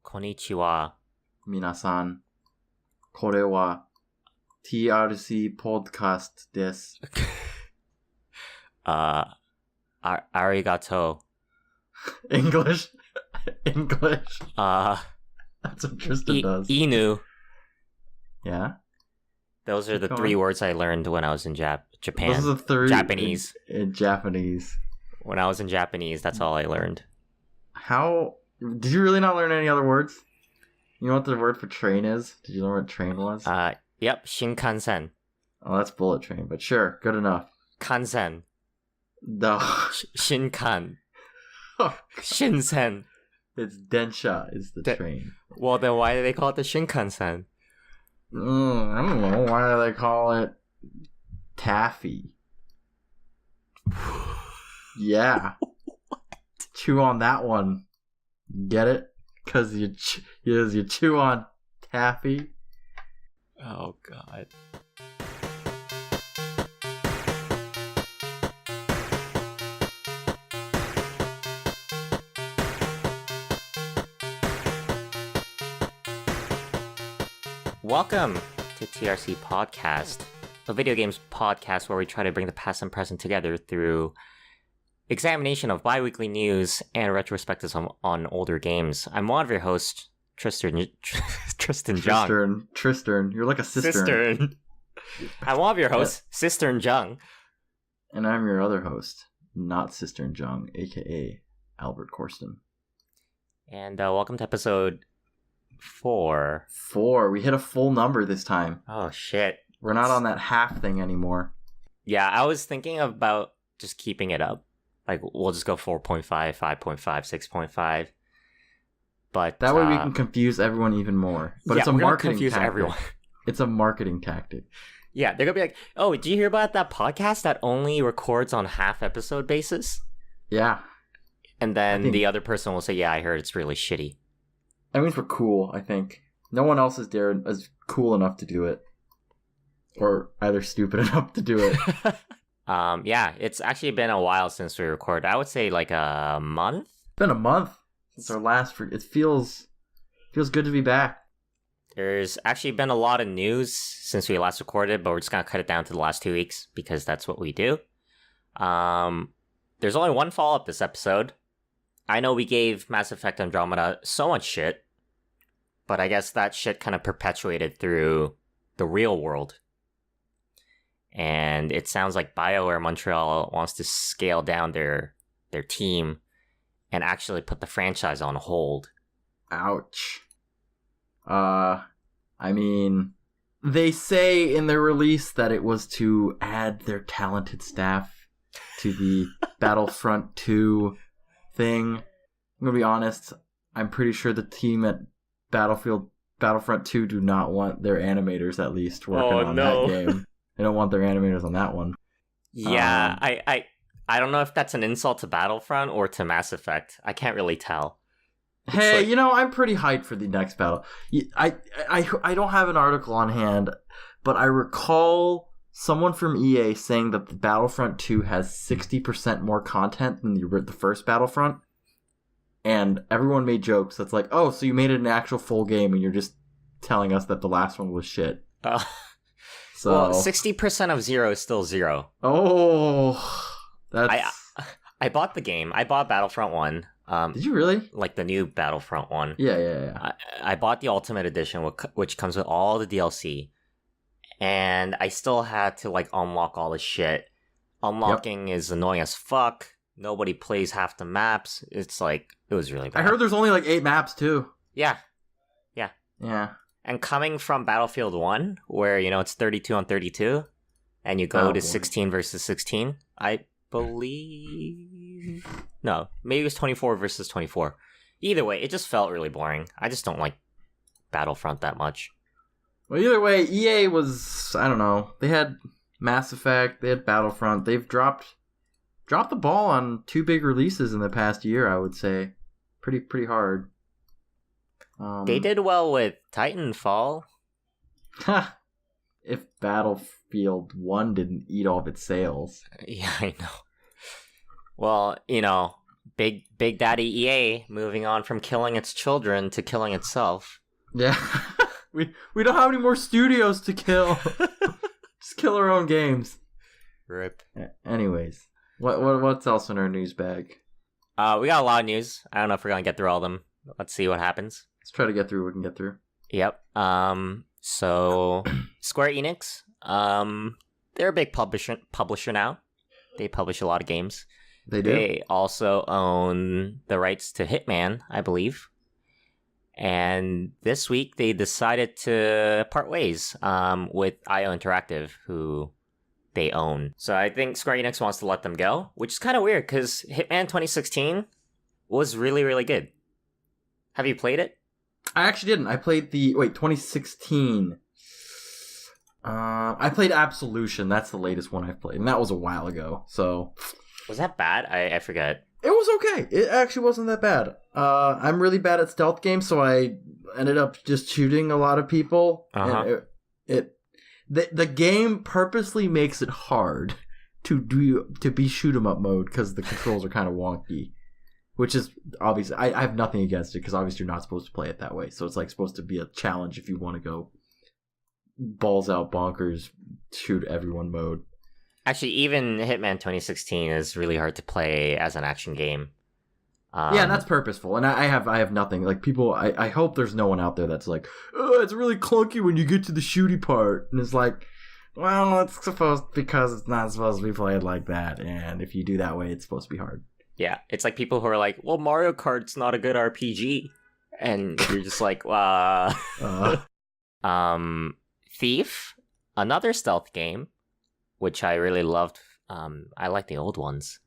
Konnichiwa. 皆さん、これは TRC ポッドキャストです。Arigato. English. English. That's what Tristan does. Inu. Yeah? Those are the three words I learned when I was in Japan. Those are the three. Japanese. In Japanese. When I was in Japanese, that's all I learned. How? Did you really not learn any other words? You know what the word for train is? Did you learn what train was? Yep, Shinkansen. Oh, that's bullet train, but sure, good enough. Kansen. No. Shinkan. Shinsen. It's Densha is the train. Well, then why do they call it the Shinkansen? I don't know. Why do they call it taffy? Yeah. Chew on that one. Get it? Because you chew on taffy. Oh, God. Welcome to TRC Podcast, a video games podcast where we try to bring the past and present together through examination of bi-weekly news and retrospectives on older games. I'm one of your hosts, Tristan Jung. Tristan, you're like a cistern. I'm one of your hosts, Cistern Jung. And I'm your other host, not Cistern Jung, aka Albert Corsten. And welcome to episode 4. We hit a full number this time. Oh, shit. We're not on that half thing anymore. Yeah, I was thinking about just keeping it up. Like, we'll just go 4.5, 5.5, 6.5. But that way we can confuse everyone even more. But it's a marketing tactic. Everyone. It's a marketing tactic. Yeah, they're going to be like, oh, did you hear about that podcast that only records on half episode basis? Yeah. And then the other person will say, yeah, I heard it's really shitty. That means we're cool, I think. No one else is cool enough to do it. Or either stupid enough to do it. Yeah, it's actually been a while since we recorded. I would say like a month? It's been a month since our last... It feels good to be back. There's actually been a lot of news since we last recorded, but we're just going to cut it down to the last 2 weeks because that's what we do. There's only one follow-up this episode. I know we gave Mass Effect Andromeda so much shit, but I guess that shit kind of perpetuated through the real world. And it sounds like BioWare Montreal wants to scale down their team and actually put the franchise on hold. Ouch. I mean, they say in their release that it was to add their talented staff to the Battlefront 2 thing. I'm gonna be honest, I'm pretty sure the team at Battlefront 2 do not want their animators at least working on that game. They don't want their animators on that one. Yeah, I don't know if that's an insult to Battlefront or to Mass Effect. I can't really tell. Hey, I'm pretty hyped for the next battle. I don't have an article on hand, but I recall someone from EA saying that the Battlefront 2 has 60% more content than the first Battlefront. And everyone made jokes that's like, oh, so you made it an actual full game and you're just telling us that the last one was shit. So, well, 60% of 0 is still 0. Oh, that's... I bought the game. I bought Battlefront 1. Did you really? Like the new Battlefront 1. Yeah. I bought the Ultimate Edition, which comes with all the DLC. And I still had to, unlock all the shit. Unlocking is annoying as fuck. Nobody plays half the maps. It's it was really bad. I heard there's only 8 maps, too. Yeah. Yeah. And coming from Battlefield 1, where, it's 32 on 32, and you go to 16 versus 16, I believe... No, maybe it was 24 versus 24. Either way, it just felt really boring. I just don't like Battlefront that much. Well, either way, EA was... I don't know. They had Mass Effect, they had Battlefront. They've dropped the ball on 2 big releases in the past year, I would say. Pretty hard. They did well with Titanfall. If Battlefield 1 didn't eat all of its sales. Yeah, I know. Well, Big Daddy EA moving on from killing its children to killing itself. Yeah. we don't have any more studios to kill. Just kill our own games. Rip. Anyways, what's else in our news bag? We got a lot of news. I don't know if we're gonna get through all of them. Let's see what happens. Let's try to get through what we can get through. Yep. So Square Enix, they're a big publisher now. They publish a lot of games. They do. They also own the rights to Hitman, I believe. And this week they decided to part ways with IO Interactive, who they own. So I think Square Enix wants to let them go, which is kind of weird because Hitman 2016 was really, really good. Have you played it? I actually didn't. I played 2016. I played Absolution. That's the latest one I've played, and that was a while ago. So, was that bad? I forget. It was okay. It actually wasn't that bad. I'm really bad at stealth games, so I ended up just shooting a lot of people. Uh-huh. And the game purposely makes it hard to be shoot 'em up mode because the controls are kind of wonky. Which is obviously, I have nothing against it because obviously you're not supposed to play it that way. So it's like supposed to be a challenge if you want to go balls out bonkers, shoot everyone mode. Actually, even Hitman 2016 is really hard to play as an action game. Yeah, and that's purposeful. And I have nothing. Like people, I hope there's no one out there that's like, oh, it's really clunky when you get to the shooty part. And it's like, well, it's supposed, because it's not supposed to be played like that. And if you do that way, it's supposed to be hard. Yeah, it's like people who are like, well, Mario Kart's not a good RPG. And you're just like, Thief, another stealth game, which I really loved. I like the old ones.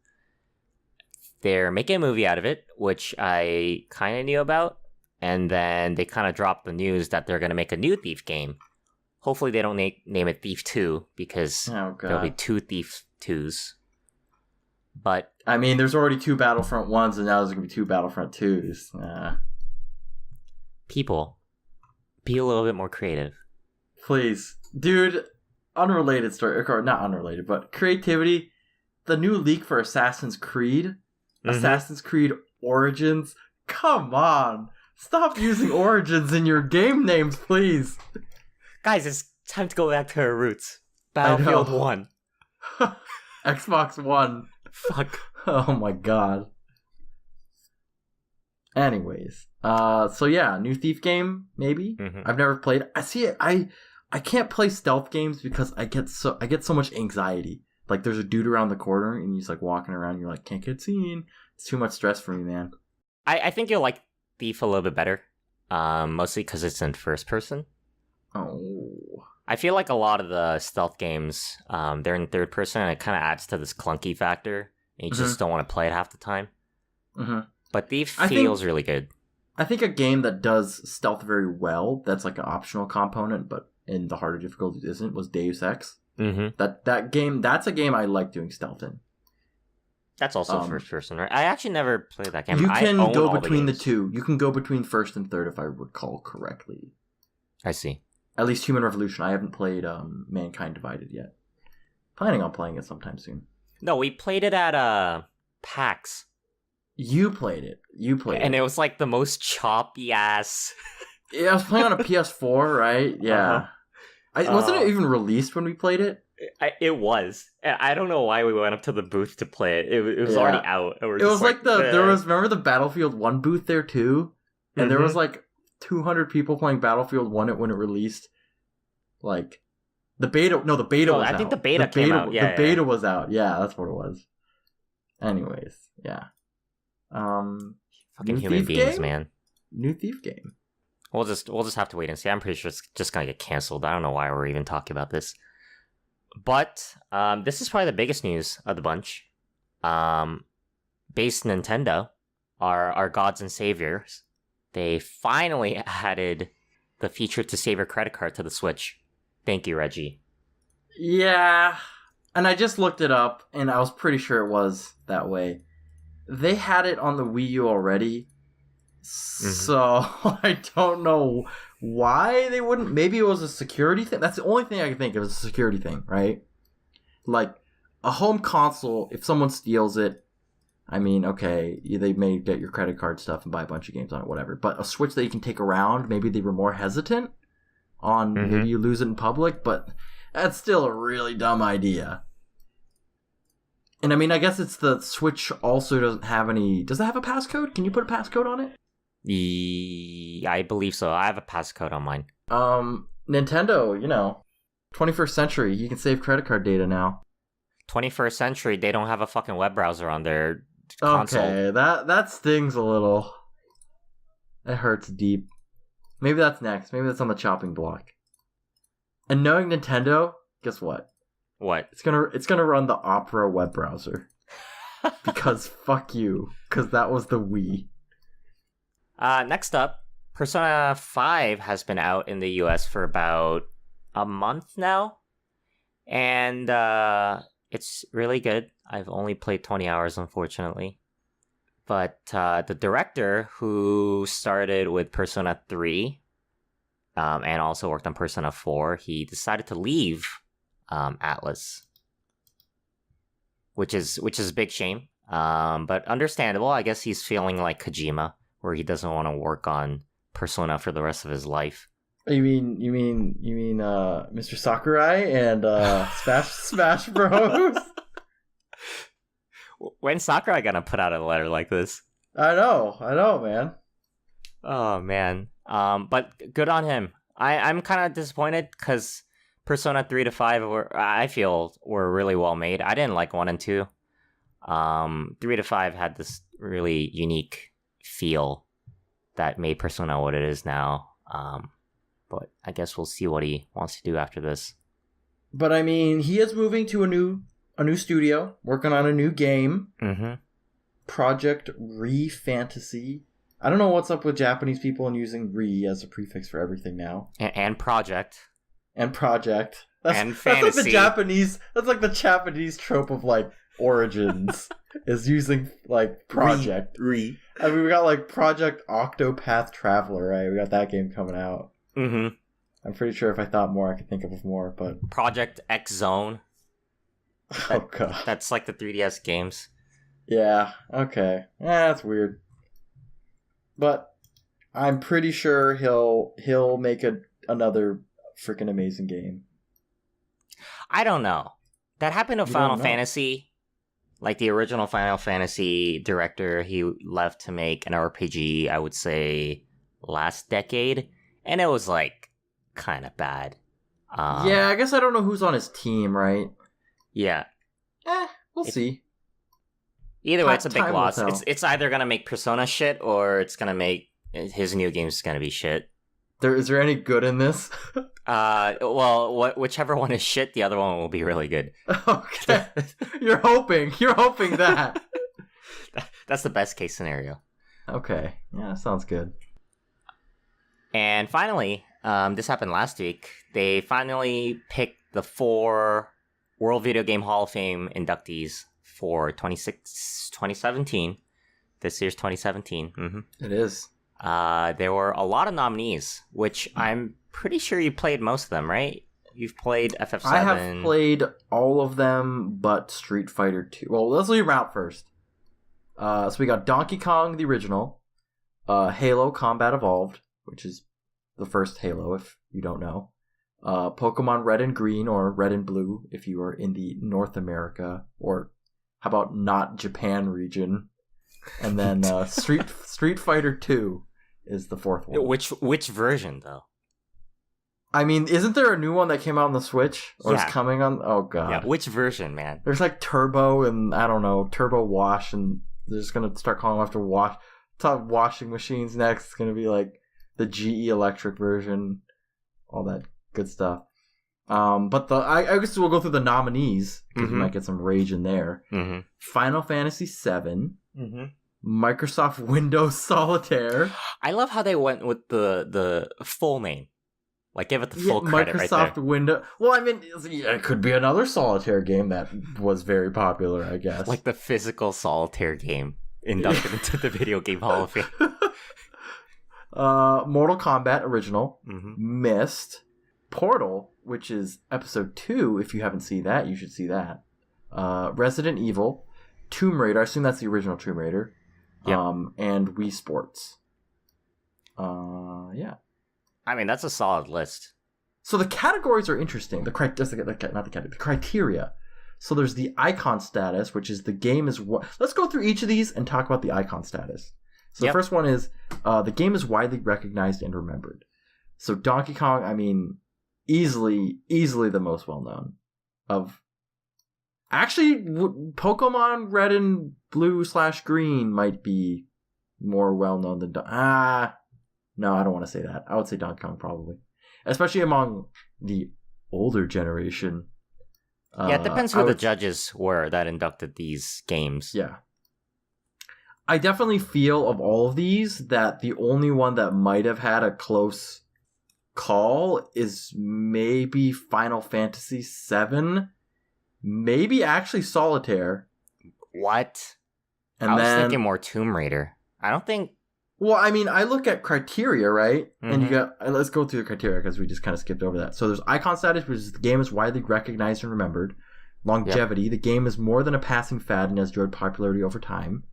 They're making a movie out of it, which I kind of knew about. And then they kind of dropped the news that they're going to make a new Thief game. Hopefully they don't name it Thief 2, because there'll be 2 Thief 2s. But I mean, there's already 2 Battlefront 1s, and now there's going to be 2 Battlefront 2s. People, be a little bit more creative. Please. Dude, unrelated story, or not unrelated, but creativity. The new leak for Assassin's Creed, Assassin's Creed Origins. Come on. Stop using Origins in your game names, please. Guys, it's time to go back to our roots. Battlefield 1. Xbox One. Fuck. Oh my god. Anyways, so yeah, new Thief game, maybe. I've never played. I see it. I can't play stealth games because I get so much anxiety. Like there's a dude around the corner and he's like walking around. And you're like, can't get seen. It's too much stress for me, man. I think you'll like Thief a little bit better, mostly because it's in first person. Oh. I feel like a lot of the stealth games, they're in third person, and it kind of adds to this clunky factor. And you just don't want to play it half the time. But Thief feels really good. I think a game that does stealth very well, that's like an optional component, but in the harder difficulties isn't, was Deus Ex. That game, that's a game I like doing stealth in. That's also first person, right? I actually never played that game. You can go between the two. You can go between first and third, if I recall correctly. I see. At least Human Revolution. I haven't played Mankind Divided yet. Planning on playing it sometime soon. No, we played it at PAX. You played it. And it was like the most choppy ass. Yeah, I was playing on a PS4, right? Yeah. Wasn't it even released when we played it? It was. I don't know why we went up to the booth to play it. It was already out. It was like remember the Battlefield 1 booth there too? And there was like 200 people playing Battlefield 1 when it released. Like, the beta was out. I think the beta came out. Yeah, the beta was out. Yeah, that's what it was. Anyways, yeah. Fucking human beings, man. New Thief game. We'll just have to wait and see. I'm pretty sure it's just gonna get canceled. I don't know why we're even talking about this. But this is probably the biggest news of the bunch. Base Nintendo, our gods and saviors, they finally added the feature to save your credit card to the Switch. Thank you, Reggie. Yeah, and I just looked it up, and I was pretty sure it was that way. They had it on the Wii U already, so I don't know why they wouldn't. Maybe it was a security thing. That's the only thing I can think of is a security thing, right? Like, a home console, if someone steals it, I mean, okay, they may get your credit card stuff and buy a bunch of games on it, whatever. But a Switch that you can take around, maybe they were more hesitant on maybe you lose it in public, but that's still a really dumb idea. And I mean, I guess it's the Switch also doesn't have any... Does it have a passcode? Can you put a passcode on it? I believe so. I have a passcode on mine. Nintendo, 21st century, you can save credit card data now. 21st century, they don't have a fucking web browser on their console. Okay, that stings a little. It hurts deep. Maybe that's next. Maybe that's on the chopping block. And knowing Nintendo, guess what? What? It's gonna run the Opera web browser. Because fuck you. Because that was the Wii. Next up, Persona 5 has been out in the US for about a month now. And it's really good. I've only played 20 hours, unfortunately. But the director who started with Persona 3 and also worked on Persona 4, he decided to leave Atlas, which is a big shame. But understandable. I guess he's feeling like Kojima, where he doesn't want to work on Persona for the rest of his life. You mean Mr. Sakurai and Smash Bros? When's Sakurai gonna put out a letter like this? I know, man. Oh man. But good on him. I'm kind of disappointed because Persona 3 to 5 were really well made. I didn't like 1 and 2. 3 to 5 had this really unique feel that made Persona what it is now. But I guess we'll see what he wants to do after this. But I mean, he is moving to a new studio, working on a new game. Mm-hmm. Project Re Fantasy. I don't know what's up with Japanese people and using re as a prefix for everything now. And project. And project. And fantasy. That's like the Japanese trope of like origins is using like project. Re. I mean, we got like Project Octopath Traveler, right? We got that game coming out. Mm-hmm. I'm pretty sure if I thought more, I could think of more, but... Project X Zone. Oh, God. That's like the 3DS games. Yeah, okay. That's weird. But I'm pretty sure he'll make another freaking amazing game. I don't know. That happened to Final Fantasy. Like the original Final Fantasy director, he left to make an RPG, I would say, last decade. And it was, like, kind of bad. Yeah, I guess I don't know who's on his team, right? Yeah. We'll see. Either way, it's a big loss. It's either going to make Persona shit, or it's going to make his new game's going to be shit. Is there any good in this? Well, whichever one is shit, the other one will be really good. Okay. You're hoping that. That's the best case scenario. Okay. Yeah, sounds good. And finally, this happened last week. They finally picked the 4 World Video Game Hall of Fame inductees for 2017. This year's 2017. Mm-hmm. It is. There were a lot of nominees, which I'm pretty sure you played most of them, right? You've played FF7. I have played all of them but Street Fighter 2. Well, let's leave them out first. So we got Donkey Kong, the original, Halo Combat Evolved, which is the first Halo, if you don't know. Pokemon Red and Green, or Red and Blue, if you are in the North America, or how about not Japan region. And then Street Fighter 2 is the fourth one. Which version, though? I mean, isn't there a new one that came out on the Switch? Or is coming on? Oh, God. Yeah, which version, man? There's like Turbo and, I don't know, Turbo Wash, and they're just going to start calling them after washing machines next. It's going to be like the GE Electric version, all that good stuff. But I guess we'll go through the nominees, because we might get some rage in there. Mm-hmm. Final Fantasy VII. Mm-hmm. Microsoft Windows Solitaire. I love how they went with the full name. Like, give it the full credit right there. Microsoft Windows. Well, I mean, it could be another Solitaire game that was very popular, I guess. Like the physical Solitaire game inducted into the Video Game Hall of Fame. Mortal Kombat Original. Mm-hmm. Myst. Portal, which is episode 2. If you haven't seen that, you should see that. Resident Evil. Tomb Raider. I assume that's the original Tomb Raider. Yep. And Wii Sports. Yeah. I mean, that's a solid list. So the categories are interesting. The criteria. So there's the icon status, which is the game is what. Let's go through each of these and talk about the icon status. So the first one is the game is widely recognized and remembered. So Donkey Kong, I mean, easily the most well known of. Actually, Pokemon Red and Blue / Green might be more well known than no, I don't want to say that. I would say Donkey Kong probably, especially among the older generation. Yeah, it depends who the judges were that inducted these games. Yeah. I definitely feel of all of these that the only one that might have had a close call is maybe Final Fantasy VII. Maybe actually Solitaire. What? And I was thinking more Tomb Raider. I don't think... Well, I mean, I look at criteria, right? Mm-hmm. And you got... Let's go through the criteria because we just kind of skipped over that. So there's icon status, which is the game is widely recognized and remembered. Longevity, the game is more than a passing fad and has enjoyed popularity over time.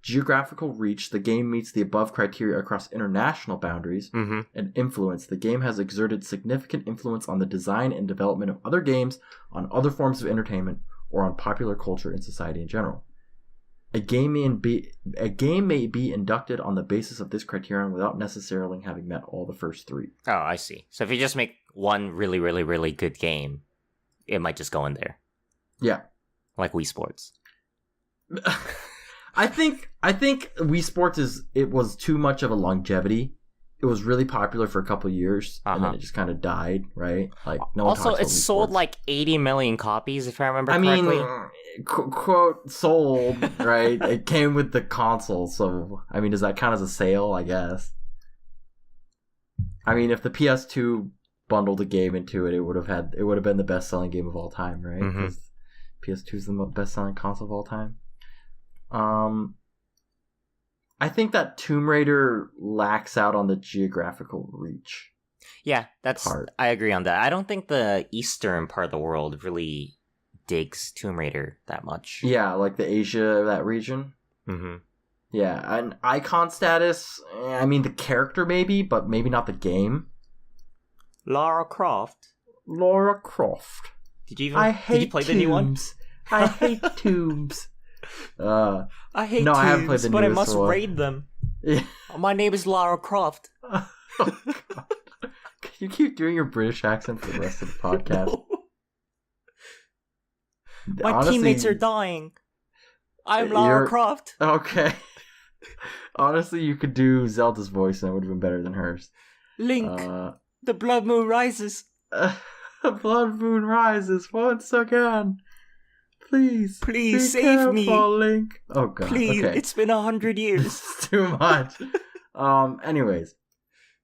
Geographical reach, the game meets the above criteria across international boundaries. Mm-hmm. And influence, the game has exerted significant influence on the design and development of other games, on other forms of entertainment, or on popular culture and society in general. A game may be inducted on the basis of this criterion without necessarily having met all the first three. Oh, I see. So if you just make one really, really, really good game, it might just go in there. Yeah. Like Wii Sports. I think Wii Sports was too much of a longevity. It was really popular for a couple of years, and then it just kind of died, right? Like no one talks about Wii sold Sports. like 80 million copies, if I remember correctly. I mean, quote sold, right? It came with the console, so I mean, does that count as a sale? I guess. I mean, if the PS2 bundled a game into it, it would have been the best selling game of all time, right? Because PS2 is the best selling console of all time. I think that Tomb Raider lacks out on the geographical reach. Yeah, I agree on that. I don't think the eastern part of the world really digs Tomb Raider that much. Yeah, like the Asia, that region. Mm-hmm. Yeah, and icon status, I mean the character maybe, but maybe not the game. Lara Croft. Did you play the new one? I hate tombs. I hate no, tombs, I haven't played the but I newest must one. raid them. Yeah. My name is Lara Croft. Oh, God. Can you keep doing your British accent for the rest of the podcast? No. My teammates are dying. I'm Lara Croft. Okay. Honestly, you could do Zelda's voice and it would have been better than hers. Link, the blood moon rises. The blood moon rises once again. Please save me, Link. Oh God! Please, okay. It's been 100 years. It's too much. Anyways,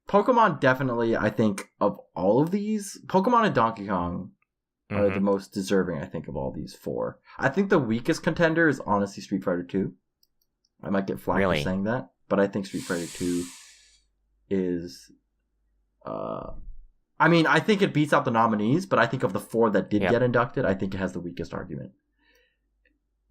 Pokemon definitely. I think of all of these, Pokemon and Donkey Kong are the most deserving. I think of all these four. I think the weakest contender is honestly Street Fighter 2. I might get flack for saying that, but I think Street Fighter 2 is. I mean, I think it beats out the nominees, but I think of the four that did get inducted, I think it has the weakest argument.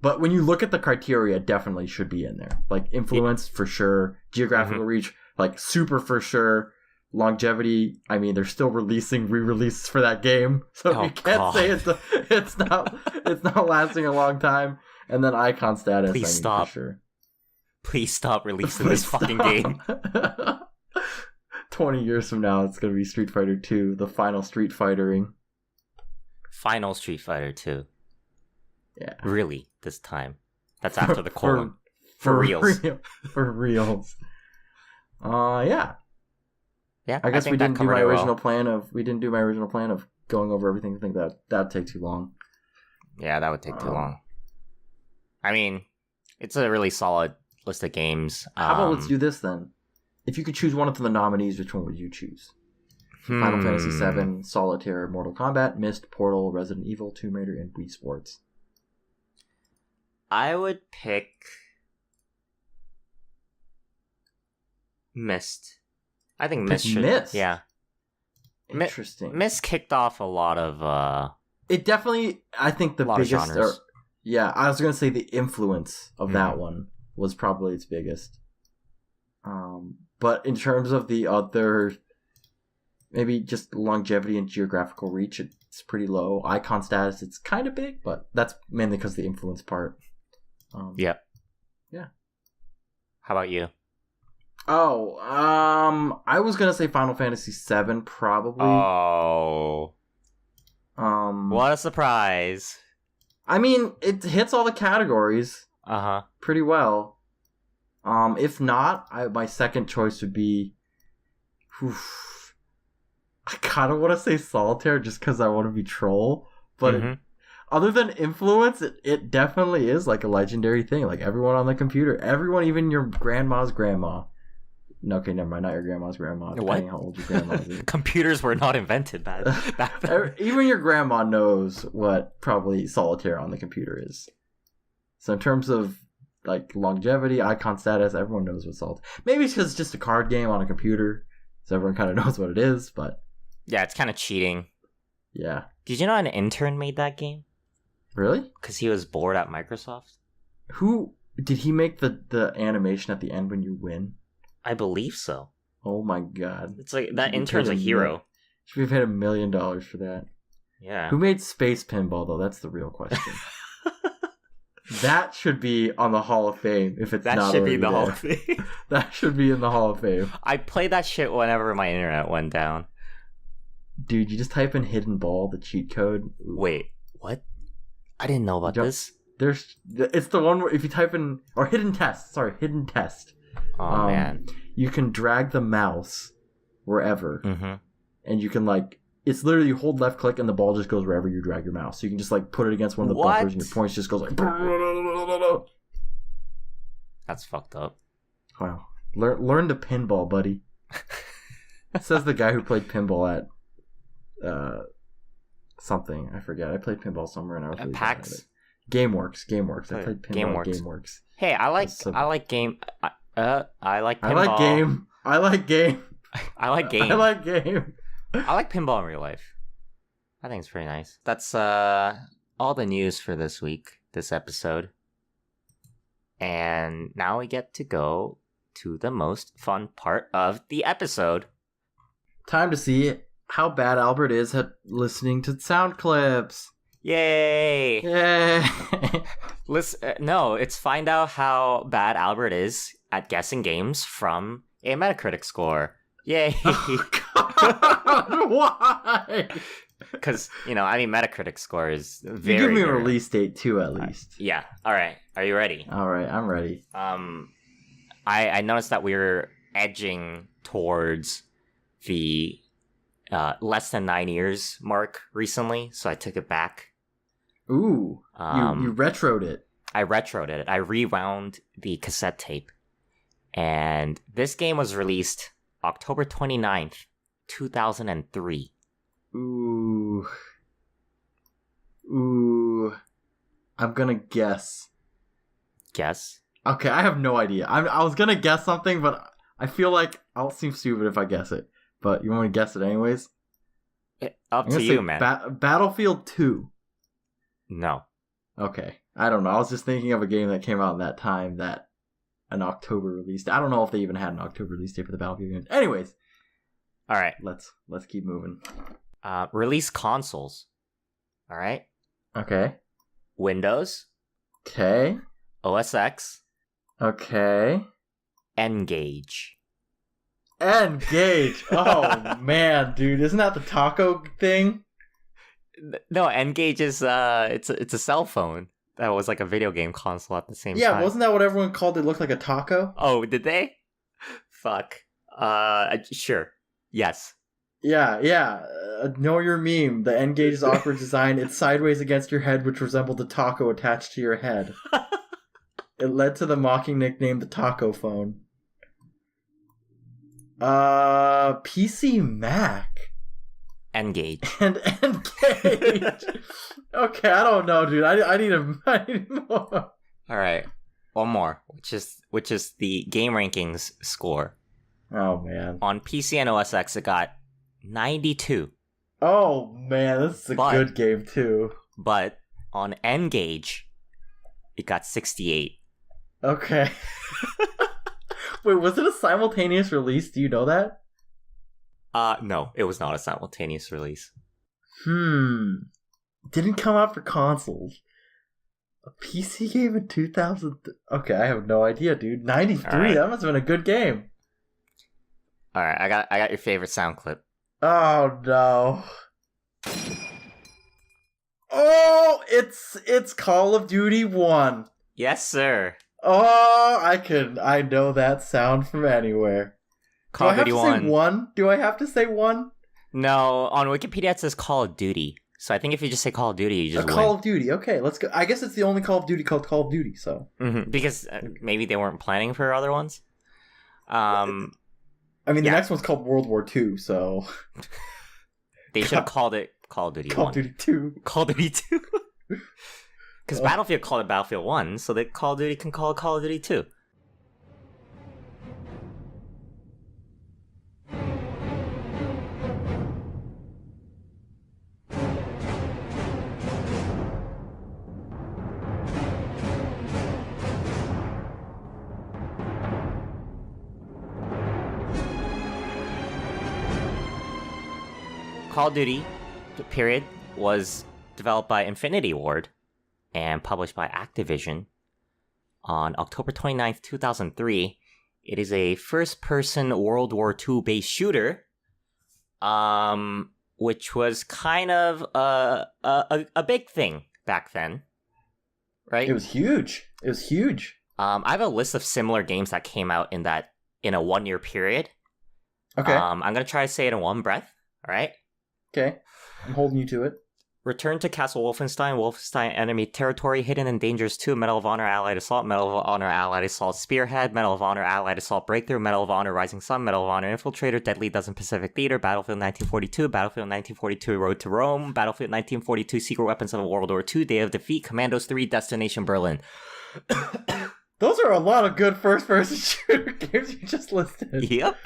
But when you look at the criteria, it definitely should be in there. Like influence for sure, geographical reach, like super for sure, longevity. I mean, they're still releasing re-releases for that game, so you can't say it's not lasting a long time. And then icon status. Please stop. For sure. Please stop releasing this fucking game. 20 years from now, it's gonna be Street Fighter 2, the final Street Fightering. Final Street Fighter 2. Yeah. Really, this time. That's after the colon. For reals. For reals. Yeah. Yeah. I guess we didn't do my original plan of going over everything. I think that'd take too long. Yeah, that would take too long. I mean, it's a really solid list of games. How about let's do this then? If you could choose one of the nominees, which one would you choose? Final Fantasy VII, Solitaire, Mortal Kombat, Myst, Portal, Resident Evil, Tomb Raider, and Wii Sports. I would pick Myst. I think Myst should. Myst? Yeah. Interesting. Myst kicked off a lot of it definitely, I think the biggest genres. Yeah, I was gonna say the influence of that one was probably its biggest. But in terms of the other, maybe just longevity and geographical reach, it's pretty low. Icon status, it's kind of big, but that's mainly because of the influence part. Yep. Yeah. How about you? Oh, I was gonna say Final Fantasy VII, probably. Oh. What a surprise. I mean, it hits all the categories pretty well. If not, my second choice would be... I kind of want to say Solitaire just because I want to be troll, but other than influence, it definitely is like a legendary thing. Like everyone on the computer, everyone, even your grandma's grandma. No, okay, never mind. Not your grandma's grandma. Depending how old your grandma is. Computers were not invented back then. Even your grandma knows what probably Solitaire on the computer is. So in terms of like longevity, icon status, everyone knows what Solitaire. Maybe it's because it's just a card game on a computer, so everyone kind of knows what it is. But yeah, it's kind of cheating. Yeah. Did you know an intern made that game? Really? Because he was bored at Microsoft. Who did he make the animation at the end when you win? I believe so. Oh my god. It's like that intern's a hero. Should we have paid $1 million for that? Yeah. Who made Space Pinball though? That's the real question. That should be on the Hall of Fame if it's not already there. Hall of Fame. That should be in the Hall of Fame. I played that shit whenever my internet went down. Dude, you just type in Hidden Ball, the cheat code. Wait, what? I didn't know about this. It's the one where if you type in, or Hidden Test. Sorry, Hidden Test. Oh man. You can drag the mouse wherever, and you can like, it's literally you hold left click and the ball just goes wherever you drag your mouse. So you can just like put it against one of the bumpers and your points just goes like. That's fucked up. Wow. Learn to pinball, buddy. Says the guy who played pinball at something. I forget. I played pinball somewhere and I was really bad at it. GameWorks. I played pinball at GameWorks. Hey, I like game. I like pinball. I like game. I like game. I like game. I like game. I like pinball in real life. I think it's pretty nice. That's all the news for this week, this episode. And now we get to go to the most fun part of the episode. Time to see how bad Albert is at listening to sound clips. Yay! Yay! No, it's find out how bad Albert is at guessing games from a Metacritic score. Yay! Oh, God, why? Because, Metacritic score is very... You give me a release date, too, at least. Yeah. All right. Are you ready? All right, I'm ready. I noticed that we were edging towards the less than 9 years mark recently, so I took it back. Ooh, you retroed it. I retroed it. I rewound the cassette tape. And this game was released October 29th, 2003. Ooh. I'm gonna guess. Guess? Okay, I have no idea. I was gonna guess something, but I feel like I'll seem stupid if I guess it. But you want me to guess it anyways? Up to you, man. Battlefield 2. No. Okay. I don't know. I was just thinking of a game that came out in that time that an October release. I don't know if they even had an October release date for the Battlefield game. Anyways. All right. Let's keep moving. Release consoles. All right. Okay. Windows. Okay. OS X. Okay. N-Gage. N-Gage. Oh man, dude, isn't that the taco thing? No, N-Gage is it's a cell phone that was like a video game console at the same time. Yeah, wasn't that what everyone called it? Looked like a taco? Oh, did they? Fuck. Sure. Yes. Yeah. Know your meme. The N-Gage's awkward design. It's sideways against your head, which resembled a taco attached to your head. It led to the mocking nickname the taco phone. PC Mac. N-Gage. And N-Gage. Okay, I don't know, dude. I need more. All right, one more, which is the game rankings score. Oh man. On PC and OS X, it got 92. Oh man, this is a good game too. But on N-Gage, It got 68. Okay. Wait, was it a simultaneous release? Do you know that? No, it was not a simultaneous release. Didn't come out for consoles. A PC game in 2000. Okay, I have no idea, dude. 93. All right. That must have been a good game. All right, I got your favorite sound clip. Oh no. Oh, it's Call of Duty 1. Yes, sir. Oh, I know that sound from anywhere. Call of Duty 1. Do I have to say 1? Do I have to say 1? No, on Wikipedia it says Call of Duty. So I think if you just say Call of Duty, you just win. Call of Duty. Okay, let's go. I guess it's the only Call of Duty called Call of Duty, so. Mm-hmm. Because maybe they weren't planning for other ones. I mean, the next one's called World War II, so. They should have called it Call of Duty 1. Call of Duty 2. Call of Duty 2. Because Battlefield called it Battlefield 1, so that Call of Duty can call it Call of Duty 2. Call of Duty, period, was developed by Infinity Ward and published by Activision on October 29th, 2003. It is a first-person World War II based shooter, which was kind of a big thing back then, right? It was huge. I have a list of similar games that came out in a 1 year period. Okay. I'm gonna try to say it in one breath. All right. Okay. I'm holding you to it. Return to Castle Wolfenstein, Wolfenstein Enemy Territory, Hidden and Dangerous 2, Medal of Honor Allied Assault, Medal of Honor Allied Assault Spearhead, Medal of Honor Allied Assault Breakthrough, Medal of Honor Rising Sun, Medal of Honor Infiltrator, Deadly Dozen Pacific Theater, Battlefield 1942, Battlefield 1942 Road to Rome, Battlefield 1942 Secret Weapons of World War II, Day of Defeat, Commandos 3, Destination Berlin. Those are a lot of good first-person shooter games you just listed. Yep.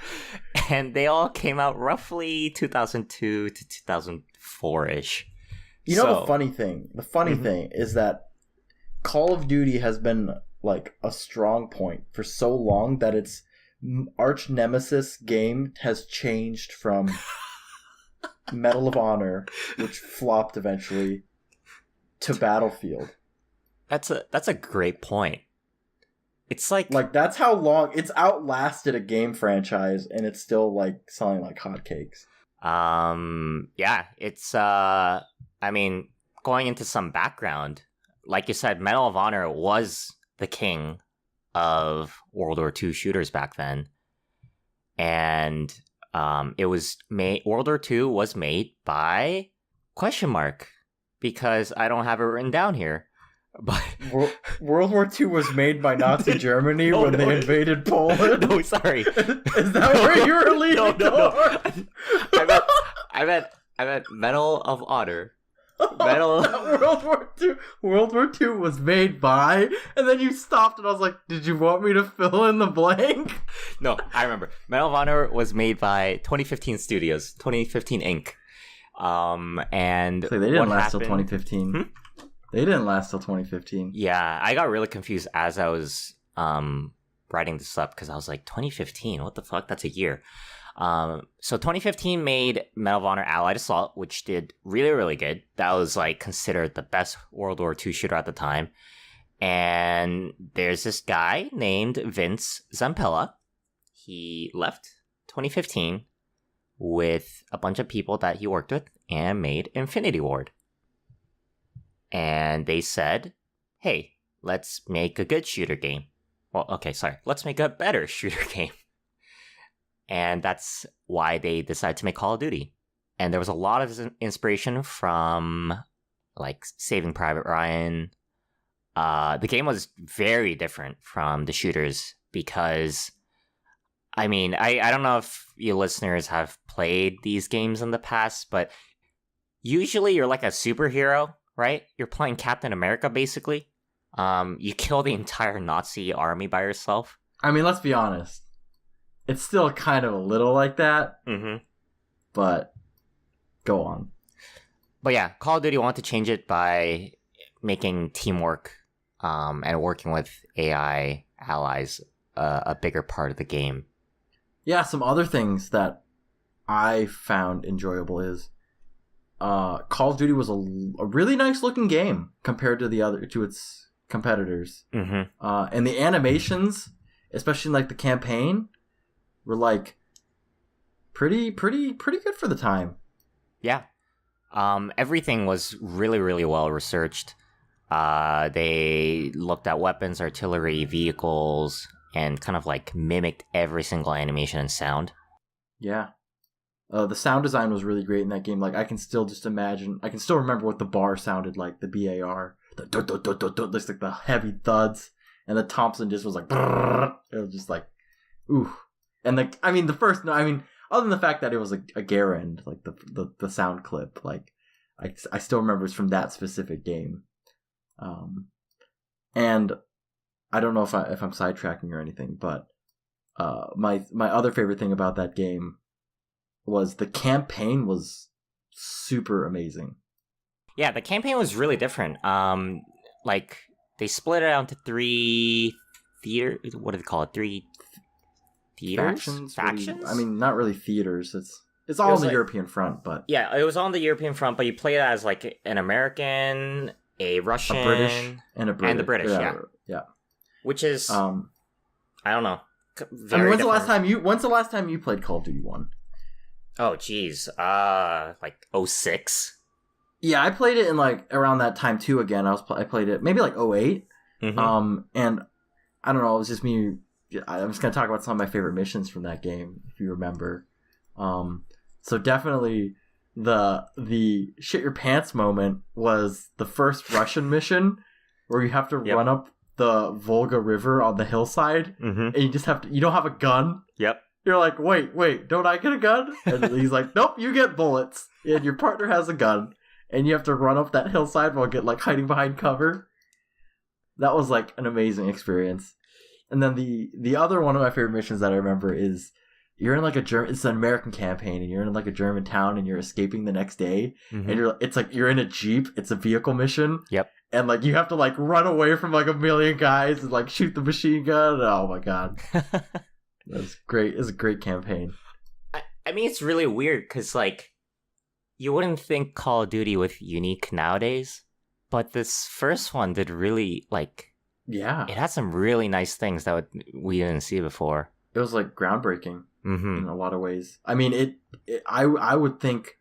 And they all came out roughly 2002 to 2004-ish. You know the funny thing? The funny thing is that Call of Duty has been like a strong point for so long that its arch nemesis game has changed from Medal of Honor, which flopped eventually, to Battlefield. That's a great point. It's like that's how long it's outlasted a game franchise, and it's still like selling like hotcakes. Yeah, it's I mean, going into some background, like you said, Medal of Honor was the king of World War II shooters back then, and it was made. World War II was made by ? Because I don't have it written down here. But World War II was made by Nazi Germany when they invaded Poland. No, sorry. Is that where you were leading? No. I meant Medal of Honor. World War II was made by, and then you stopped, and I was like, "Did you want me to fill in the blank?" No, I remember. Medal of Honor was made by 2015 Studios, 2015 Inc. And so they didn't last till 2015. They didn't last till 2015. Yeah, I got really confused as I was writing this up because I was like, 2015? What the fuck? That's a year. So 2015 made Medal of Honor Allied Assault, which did really, really good. That was like considered the best World War II shooter at the time. And there's this guy named Vince Zampella. He left 2015 with a bunch of people that he worked with and made Infinity Ward. And they said, hey, let's make a good shooter game. Well, okay, sorry. Let's make a better shooter game. And that's why they decided to make Call of Duty. And there was a lot of inspiration from, like, Saving Private Ryan. The game was very different from the shooters because, I mean, I don't know if you listeners have played these games in the past, but usually you're like a superhero, right? You're playing Captain America, basically. You kill the entire Nazi army by yourself. I mean, let's be honest. It's still kind of a little like that. Mm-hmm. But go on. But yeah, Call of Duty wanted to change it by making teamwork and working with AI allies a bigger part of the game. Yeah, some other things that I found enjoyable is Call of Duty was a really nice looking game compared to its competitors. Mm-hmm. And the animations, especially in, like, the campaign, were like pretty good for the time. Yeah. Everything was really, really well researched. They looked at weapons, artillery, vehicles, and kind of like mimicked every single animation and sound. Yeah. The sound design was really great in that game. Like, I can still remember what the bar sounded like, the BAR. Just like the heavy thuds. And the Thompson just was like, brrr. It was just like, ooh. And other than the fact that it was a Garand, like the sound clip, like, I still remember it's from that specific game. And I don't know if I'm sidetracking or anything, but my other favorite thing about that game was the campaign was super amazing. Yeah, the campaign was really different. Like, they split it out into 3 theater. What do they call it? 3 theaters? Factions? Not really theaters. It's all on the European front, but yeah, it was on the European front. But you played it as like an American, a Russian, a British, and the British. Yeah. Which is, I don't know. When's the last time you played Call of Duty 1? Oh, geez. Like 06? Yeah, I played it in like around that time too. Again, I played it maybe like 08. Mm-hmm. And I don't know. It was just me. I'm just gonna talk about some of my favorite missions from that game, if you remember. So definitely the shit your pants moment was the first Russian mission where you have to run up the Volga River on the hillside, and you don't have a gun. Yep. You're like, wait, don't I get a gun? And he's like, nope, you get bullets, and your partner has a gun, and you have to run up that hillside while hiding behind cover. That was like an amazing experience. And then the other one of my favorite missions that I remember is you're in like it's an American campaign, and you're in like a German town, and you're escaping the next day, and you're in a Jeep. It's a vehicle mission. Yep. And like you have to like run away from like a million guys and like shoot the machine gun. Oh my god. That's great. It's a great campaign. I mean, it's really weird because, like, you wouldn't think Call of Duty was unique nowadays, but this first one did really, like... Yeah. It had some really nice things that we didn't see before. It was, like, groundbreaking in a lot of ways. I mean, I would think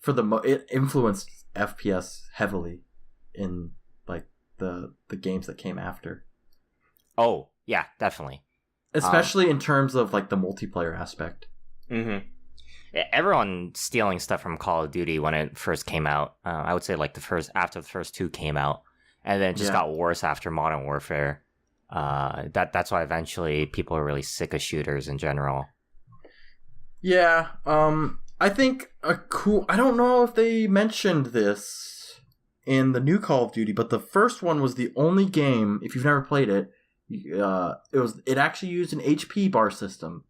it influenced FPS heavily in, like, the games that came after. Oh, yeah, definitely. Especially in terms of, like, the multiplayer aspect. Mm-hmm. Everyone stealing stuff from Call of Duty when it first came out. I would say, like, after the first 2 came out. And then it just got worse after Modern Warfare. That's why eventually people are really sick of shooters in general. Yeah. I think I don't know if they mentioned this in the new Call of Duty, but the first one was the only game, if you've never played it, it actually used an HP bar system,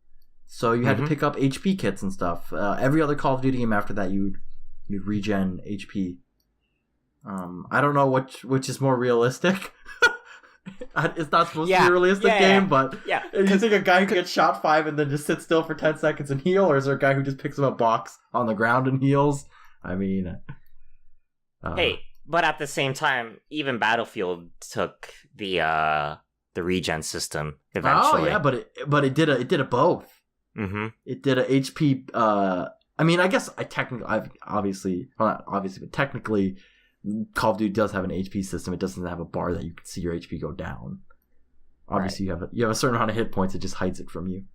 so you had to pick up HP kits and stuff. Every other Call of Duty game after that, you'd regen HP. I don't know which is more realistic. It's not supposed to be a realistic game, but do you think a guy who gets shot 5 and then just sits still for 10 seconds and heal, or is there a guy who just picks up a box on the ground and heals? I mean, hey, but at the same time, even Battlefield took the regen system eventually. Oh yeah, but it did a both. Mm-hmm. It did a HP. I mean, I guess obviously, but technically, Call of Duty does have an HP system. It doesn't have a bar that you can see your HP go down. Obviously, right. you have a certain amount of hit points. It just hides it from you.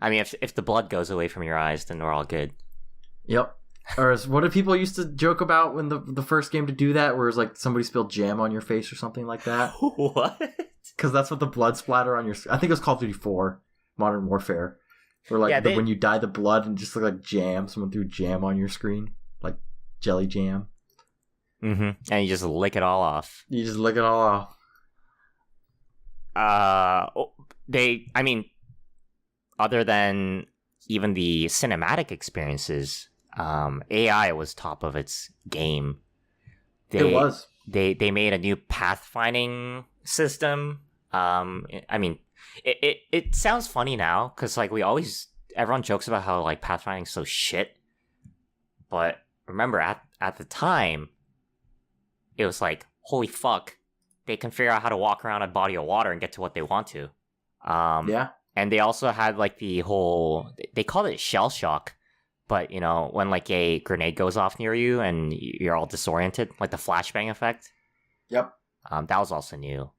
I mean, if the blood goes away from your eyes, then we're all good. Yep. Or what did people used to joke about when the first game to do that, where it's like somebody spilled jam on your face or something like that? What? Because that's what the blood splatter on your... I think it was Call of Duty 4, Modern Warfare. Where like when you dye the blood and just look like jam, someone threw jam on your screen. Like jelly jam. Mm-hmm. And you just lick it all off. You just lick it all off. Other than even the cinematic experiences, AI was top of its game. It was. They made a new pathfinding system. I mean, it sounds funny now because like everyone jokes about how like pathfinding's so shit, but remember at the time, it was like holy fuck, they can figure out how to walk around a body of water and get to what they want to. Yeah. And they also had like the whole they called it shell shock, but you know when like a grenade goes off near you and you're all disoriented, like the flashbang effect. Yep. That was also new.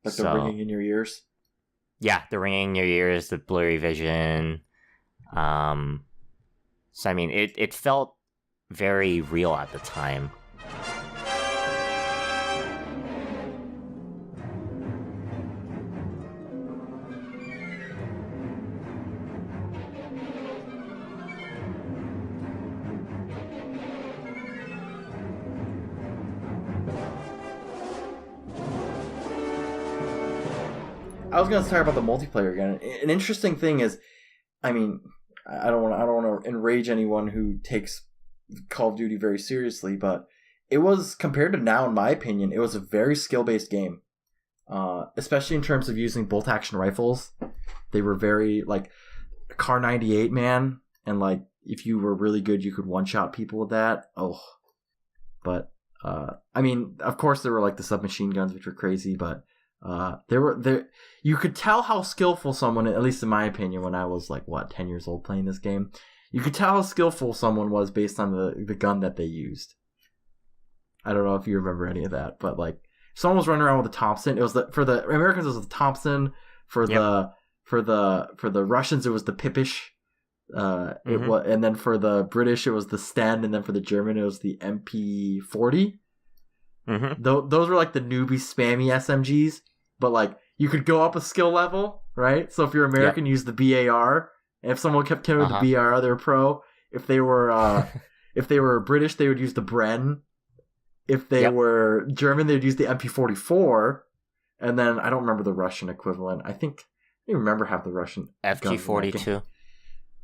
Like the ringing in your ears. Yeah, the ringing in your ears, the blurry vision. So I mean, it felt very real at the time. I was going to talk about the multiplayer again. An interesting thing is, I mean, I don't want to enrage anyone who takes Call of Duty very seriously, but it was, compared to now, in my opinion, it was a very skill-based game. Especially in terms of using bolt-action rifles. They were very, like, Car 98, man, and, like, if you were really good, you could one-shot people with that. Oh. But, I mean, of course there were, like, the submachine guns, which were crazy, but you could tell how skillful someone, at least in my opinion, when I was like 10 years old playing this game, you could tell how skillful someone was based on the gun that they used. I don't know if you remember any of that, but like someone was running around with a Thompson. It was for the Americans it was the Thompson, for the Russians it was the Pipish. And then for the British it was the Sten, and then for the German it was the MP40. Those were like the newbie spammy SMGs. But, like, you could go up a skill level, right? So if you're American, use the BAR. And if someone kept killing with the BAR, they're pro. If they were British, they would use the Bren. If they were German, they'd use the MP44. And then, I don't remember the Russian equivalent. I don't even remember half the Russian FG42.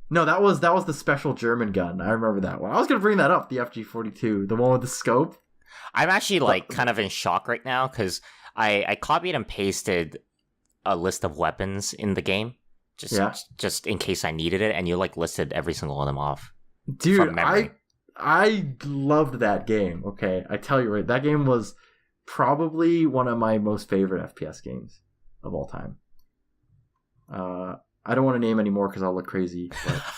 No, that was the special German gun. I remember that one. I was going to bring that up, the FG42. The one with the scope. I'm actually, like, kind of in shock right now, because I copied and pasted a list of weapons in the game, just in case I needed it, and you like listed every single one of them off. Dude, I loved that game. Okay, I tell you right, that game was probably one of my most favorite FPS games of all time. I don't want to name any more because I'll look crazy.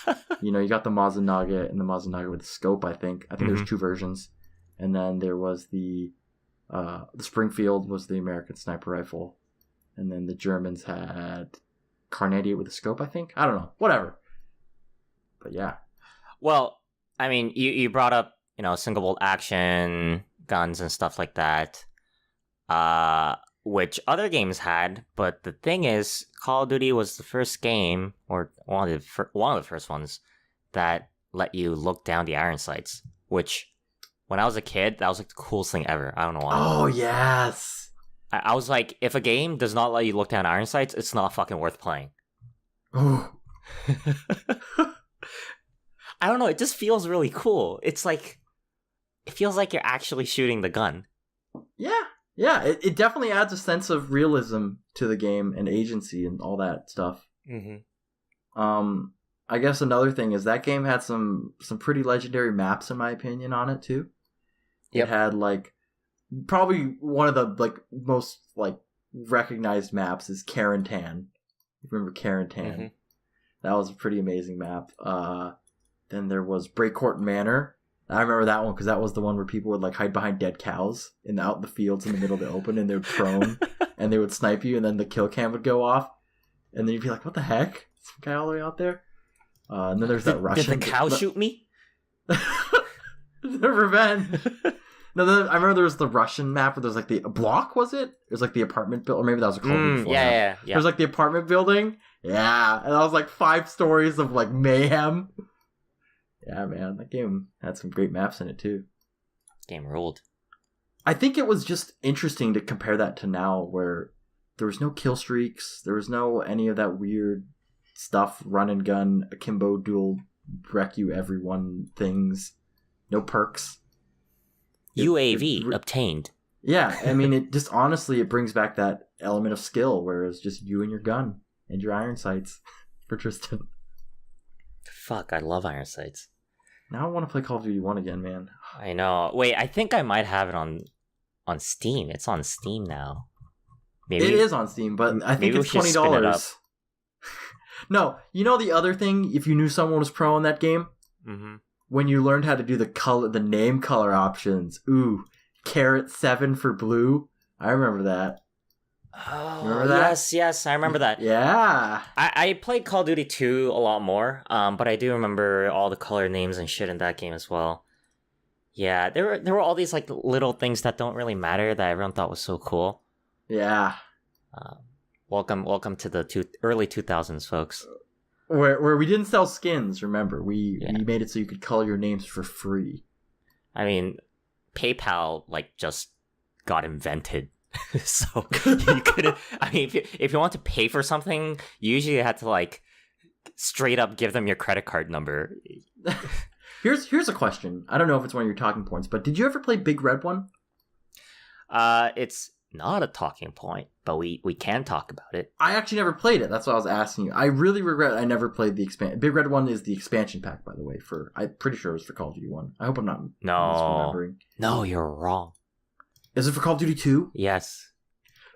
But you got the Mazanaga and the Mazanaga with the scope. I think there's two versions, and then there was the Springfield was the American sniper rifle, and then the Germans had Car 98 with a scope, I think. I don't know. Whatever. But yeah. Well, I mean, you brought up, single bolt action, guns and stuff like that, which other games had, but the thing is, Call of Duty was the first game, or one of the first ones, that let you look down the iron sights, which... When I was a kid, that was like the coolest thing ever. I don't know why. Oh, yes. I was like, if a game does not let you look down iron sights, it's not fucking worth playing. Oh. I don't know. It just feels really cool. It's like, it feels like you're actually shooting the gun. Yeah. Yeah. It definitely adds a sense of realism to the game and agency and all that stuff. I guess another thing is that game had some pretty legendary maps, in my opinion, on it too. It had like probably one of the like most like recognized maps is Carentan. You remember Carentan? That was a pretty amazing map. Then there was Breakcourt Manor. I remember that one because that was the one where people would like hide behind dead cows out in the fields in the middle of the open, and they would prone and they would snipe you, and then the kill cam would go off, and then you'd be like, "What the heck? Some guy all the way out there." And then there's that Russian. Did the cow shoot me? The revenge. No, I remember there was the Russian map where there's like the block, was it? It was like the apartment building, or maybe that was a Call of Duty before. Yeah. There's like the apartment building. Yeah. And that was like 5 stories of like mayhem. Yeah, man. That game had some great maps in it too. Game ruled. I think it was just interesting to compare that to now, where there was no kill streaks, there was no any of that weird stuff, run and gun, akimbo dual wreck you everyone things, no perks. UAV obtained. Yeah, I mean, it just honestly, it brings back that element of skill, where it's just you and your gun and your iron sights for Tristan. Fuck, I love Iron Sights. Now I want to play Call of Duty 1 again, man. I know. Wait, I think I might have it on Steam. It's on Steam now. Maybe It is on Steam, but I think maybe it's we should spin it up. $20. No, you know the other thing, if you knew someone was pro in that game? Mm-hmm. When you learned how to do the name color options. Ooh, $7 for blue. I remember that. Oh, Remember that? yes, I remember that. Yeah. I played Call of Duty 2 a lot more, but I do remember all the color names and shit in that game as well. Yeah, there were all these like little things that don't really matter that everyone thought was so cool. Yeah. Welcome to the early 2000s, folks. Where we didn't sell skins, remember. We Yeah. made it so you could color your names for free. I mean, PayPal like just got invented. So you could, I mean, if you want to pay for something, you usually had to like straight up give them your credit card number. Here's a question. I don't know if it's one of your talking points, but did you ever play Big Red One? It's not a talking point, but we can talk about it. I actually never played it. That's what I was asking you. I really regret I never played the expansion. Big Red One is the expansion pack, by the way. I'm pretty sure it was for Call of Duty 1. I hope I'm not misremembering. No, you're wrong. Is it for Call of Duty 2? Yes.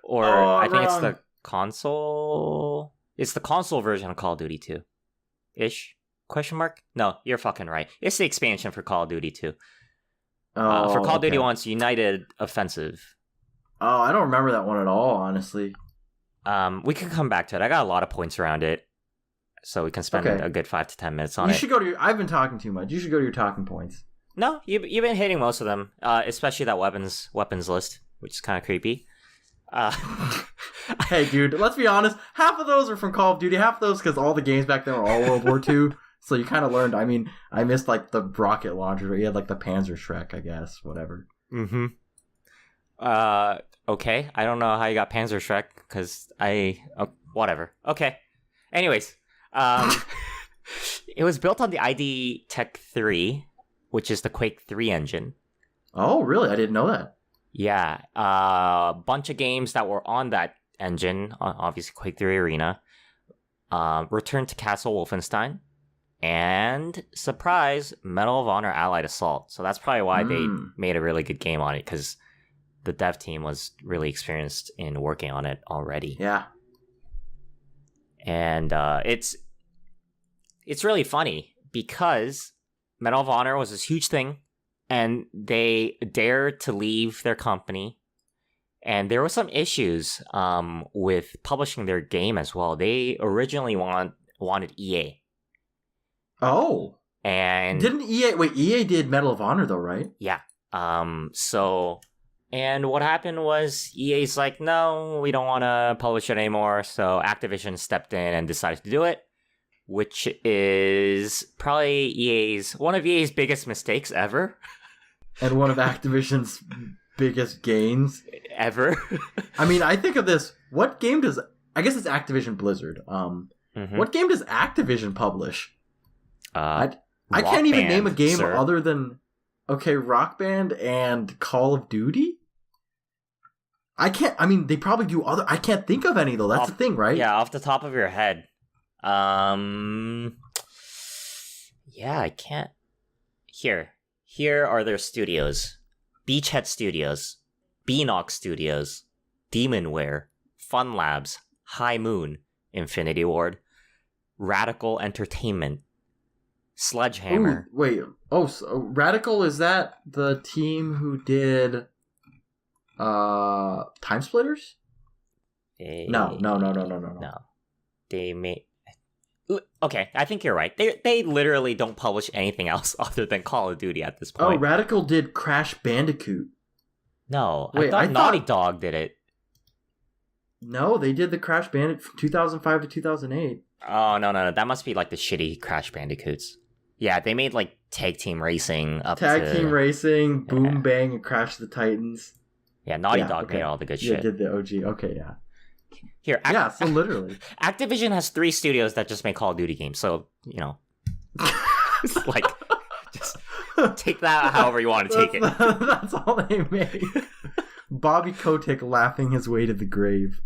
Or I think it's the console. It's the console version of Call of Duty 2. Ish? Question mark? No, you're fucking right. It's the expansion for Call of Duty 2. For Call of Duty 1's United Offensive. Oh, I don't remember that one at all, honestly. We can come back to it. I got a lot of points around it, so we can spend a good 5 to 10 minutes on it. You should go to I've been talking too much. You should go to your talking points. No, you've been hitting most of them, especially that weapons list, which is kind of creepy. Hey, dude, let's be honest. Half of those are from Call of Duty. Half of those because all the games back then were all World War II. So you kind of learned. I mean, I missed like the rocket launcher. But you had like the Panzer Shrek, I guess. Whatever. Mm-hmm. Okay. I don't know how you got Panzer Shrek because whatever. Okay. Anyways, it was built on the ID Tech 3, which is the Quake 3 engine. Oh, really? I didn't know that. Yeah. A bunch of games that were on that engine, obviously Quake 3 Arena, Return to Castle Wolfenstein, and surprise, Medal of Honor Allied Assault. So that's probably why they made a really good game on it, because the dev team was really experienced in working on it already. Yeah. And it's really funny because Medal of Honor was this huge thing, and they dared to leave their company, and there were some issues with publishing their game as well. They originally wanted EA. Oh. And didn't EA... Wait, EA did Medal of Honor, though, right? Yeah. And what happened was EA's like, no, we don't want to publish it anymore. So Activision stepped in and decided to do it, which is probably one of EA's biggest mistakes ever. And one of Activision's biggest gains. Ever. I mean, I think of this. What game does... I guess it's Activision Blizzard. What game does Activision publish? I can't even name a game other than... Okay, Rock Band and Call of Duty? They probably do other... I can't think of any, though. That's the thing, right? Yeah, off the top of your head. Yeah, I can't... Here are their studios. Beachhead Studios, Beanox Studios, Demonware, Fun Labs, High Moon, Infinity Ward, Radical Entertainment, Sledgehammer. Ooh, wait. Oh, so Radical, is that the team who did Time Splitters? No. They made... Okay, I think you're right. They literally don't publish anything else other than Call of Duty at this point. Oh, Radical did Crash Bandicoot. No, I thought Naughty Dog did it. No, they did the Crash Bandicoot from 2005 to 2008. Oh, no. That must be like the shitty Crash Bandicoots. Yeah, they made like Tag Team Racing Team Racing, Boom Bang, and Crash the Titans. Yeah, Naughty Dog made all the good shit. Yeah, did the OG. Okay, yeah. Here, so literally. Activision has 3 studios that just make Call of Duty games, so, it's like, just take that however you want to take it. That's all they make. Bobby Kotick laughing his way to the grave.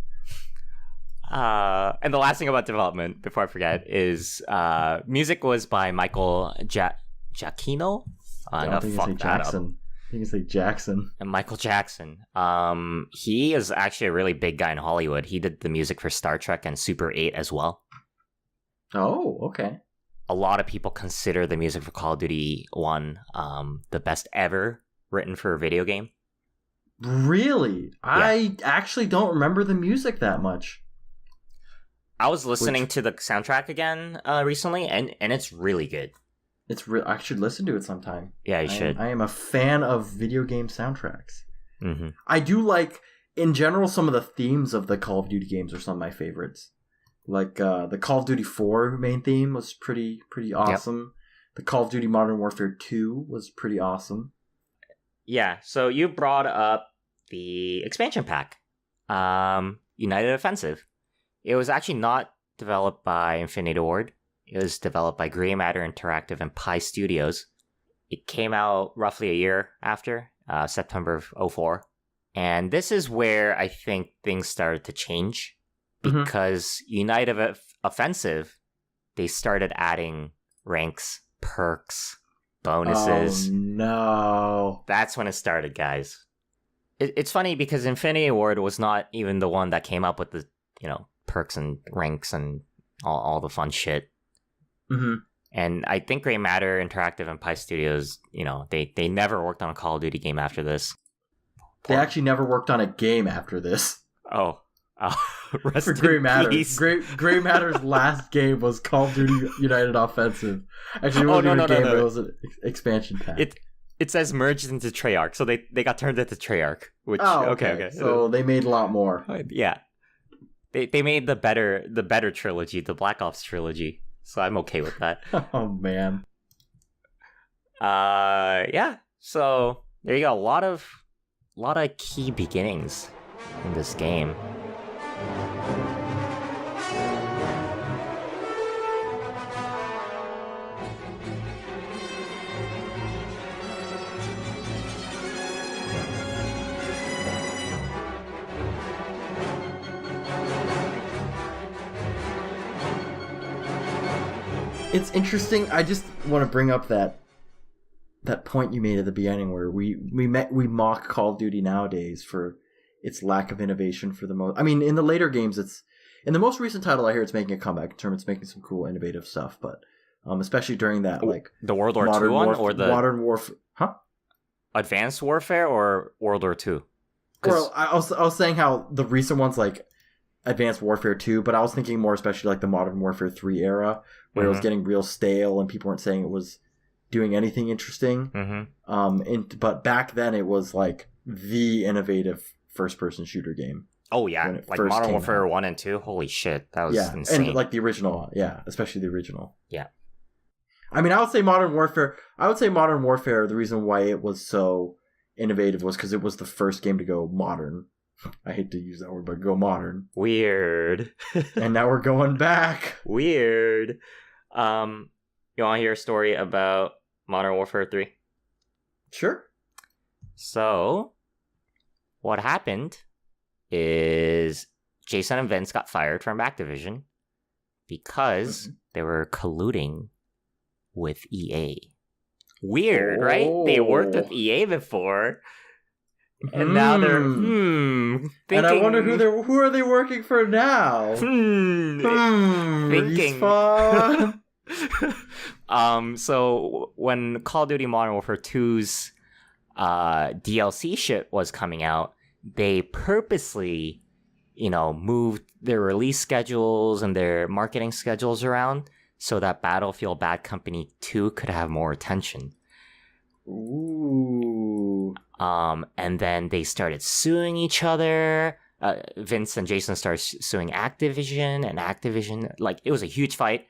And the last thing about development, before I forget, is music was by Michael Giacchino. I don't think you say Jackson. I think you say Jackson. And Michael Jackson. He is actually a really big guy in Hollywood. He did the music for Star Trek and Super 8 as well. Oh, okay. A lot of people consider the music for Call of Duty 1 the best ever written for a video game. Really? Yeah. I actually don't remember the music that much. I was listening to the soundtrack again recently, and it's really good. I should listen to it sometime. Yeah, you should. I am a fan of video game soundtracks. Mm-hmm. I do like, in general, some of the themes of the Call of Duty games are some of my favorites. Like the Call of Duty 4 main theme was pretty awesome. Yep. The Call of Duty Modern Warfare 2 was pretty awesome. Yeah, so you brought up the expansion pack, United Offensive. It was actually not developed by Infinity Ward. It was developed by Grey Matter Interactive and Pi Studios. It came out roughly a year after, September of 2004. And this is where I think things started to change. Because United Offensive, they started adding ranks, perks, bonuses. Oh, no. That's when it started, guys. It's funny because Infinity Ward was not even the one that came up with the, perks and ranks and all the fun shit. Mm-hmm. And I think Grey Matter Interactive and Pi Studios, they never worked on a Call of Duty game after this. They actually never worked on a game after this. Oh. Rest for Grey Matter. Grey Matter's last game was Call of Duty United Offensive. Actually, it wasn't a game, but it was an expansion pack. It says merged into Treyarch, so they got turned into Treyarch. Which okay. So they made a lot more. Yeah. They made the better trilogy, the Black Ops trilogy. So I'm okay with that. Oh man. Yeah. So there you go. A lot of key beginnings in this game. It's interesting. I just want to bring up that point you made at the beginning where we mock Call of Duty nowadays for its lack of innovation for the most. I mean, in the later games, it's in the most recent title. I hear it's making a comeback in terms it's making some cool, innovative stuff. But especially during that, like the World War II one or the Modern Warfare, Advanced Warfare or World War II. Well, I was saying how the recent ones like Advanced Warfare 2, but I was thinking more especially like the Modern Warfare 3 era where it was getting real stale and people weren't saying it was doing anything interesting. But back then it was like the innovative first-person shooter game. Oh yeah, like Modern Warfare 1 and 2. Holy shit, that was insane. And like the original, especially the original. Yeah. I mean, I would say Modern Warfare, the reason why it was so innovative was because it was the first game to go modern. I hate to use that word, but go modern. Weird. And now we're going back. Weird. You want to hear a story about Modern Warfare 3? Sure. So, what happened is Jason and Vince got fired from Activision because they were colluding with EA. Weird, right? They worked with EA before. And now they're thinking. And I wonder who are they working for now? Thinking. Respawn. So when Call of Duty Modern Warfare 2's DLC shit was coming out, they purposely, moved their release schedules and their marketing schedules around so that Battlefield Bad Company 2 could have more attention. Ooh. And then they started suing each other. Vince and Jason started suing Activision, and Activision, like, it was a huge fight.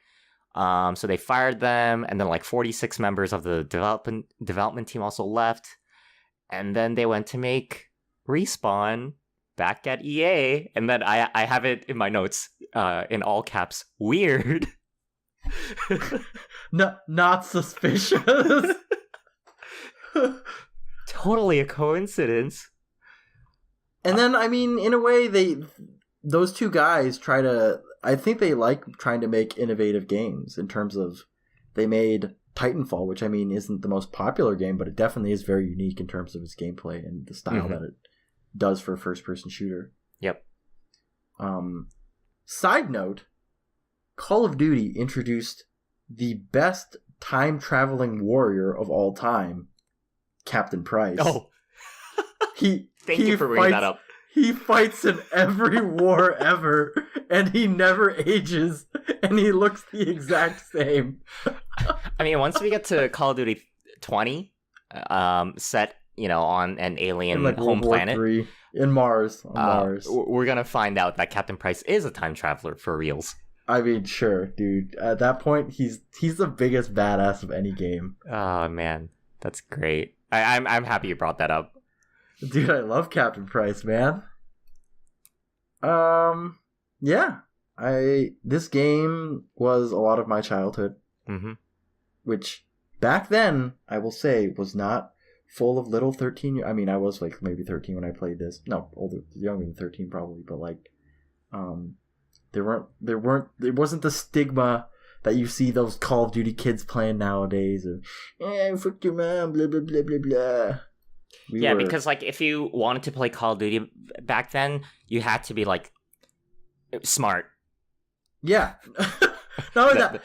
So they fired them, and then like 46 members of the development team also left. And then they went to make Respawn back at EA, and then I have it in my notes in all caps. Weird. Not suspicious. Totally a coincidence. And then, I mean, in a way, those two guys I think they like trying to make innovative games in terms of, they made Titanfall, which, I mean, isn't the most popular game, but it definitely is very unique in terms of its gameplay and the style that it does for a first-person shooter. Yep. Side note, Call of Duty introduced the best time-traveling warrior of all time, Captain Price. Oh. Thank you for bringing that up. He fights in every war ever, and he never ages, and he looks the exact same. I mean, once we get to Call of Duty 20, set, on an alien in home planet. III, in Mars. On Mars. We're going to find out that Captain Price is a time traveler for reals. I mean, sure, dude. At that point, he's the biggest badass of any game. Oh, man. That's great. I'm happy you brought that up. Dude, I love Captain Price, man. Yeah. This game was a lot of my childhood. Mm-hmm. Which, back then, I will say, was not full of little 13 I mean, I was like maybe 13 when I played this. No, older, younger than 13 probably, but like, there wasn't the stigma that you see those Call of Duty kids playing nowadays of, fuck your mom, blah, blah, blah, blah, blah. Because like if you wanted to play Call of Duty back then, you had to be like smart. Yeah. Not only that,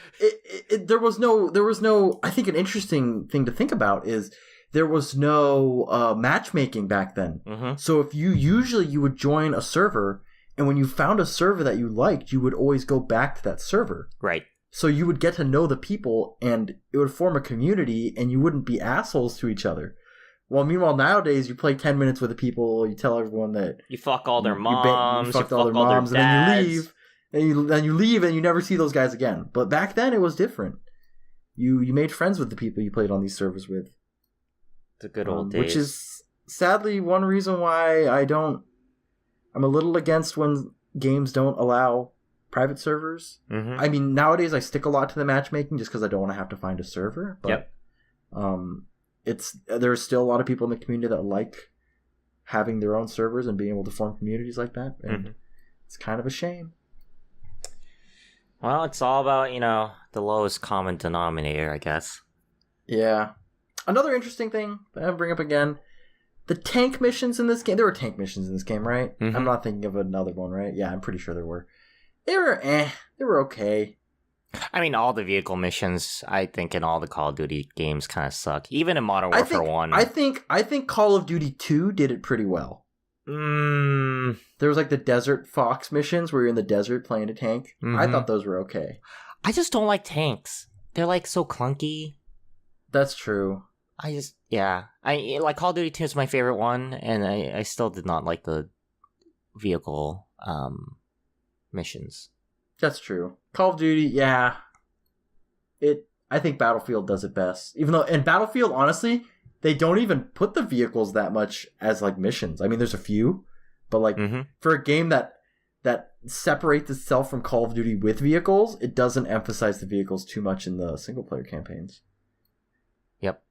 there was no. I think an interesting thing to think about is there was no matchmaking back then. Mm-hmm. So if you would join a server, and when you found a server that you liked, you would always go back to that server. Right. So you would get to know the people, and it would form a community, and you wouldn't be assholes to each other. Well, meanwhile, nowadays, you play 10 minutes with the people, you tell everyone that... You fuck all their moms, you fucked all their moms, and then you leave, and you never see those guys again. But back then, it was different. You made friends with the people you played on these servers with. The good old days. Which is, sadly, one reason why I'm a little against when games don't allow private servers. Mm-hmm. I mean, nowadays, I stick a lot to the matchmaking just because I don't want to have to find a server. But, there's still a lot of people in the community that like having their own servers and being able to form communities like that, and it's kind of a shame. Well, it's all about the lowest common denominator, I guess. Yeah. Another interesting thing that I'll bring up again: the tank missions in this game. There were tank missions in this game, right? Mm-hmm. I'm not thinking of another one, right? Yeah, I'm pretty sure there were. They were okay. I mean, all the vehicle missions, I think, in all the Call of Duty games kind of suck. Even in Modern Warfare 1. I think Call of Duty 2 did it pretty well. There was like the Desert Fox missions where you're in the desert playing a tank. Mm-hmm. I thought those were okay. I just don't like tanks. They're like so clunky. That's true. I like Call of Duty 2 is my favorite one, and I still did not like the vehicle missions. That's true. Call of Duty, yeah. I think Battlefield does it best. Even though in Battlefield, honestly, they don't even put the vehicles that much as like missions. I mean, there's a few, but like for a game that separates itself from Call of Duty with vehicles, it doesn't emphasize the vehicles too much in the single player campaigns. Yep.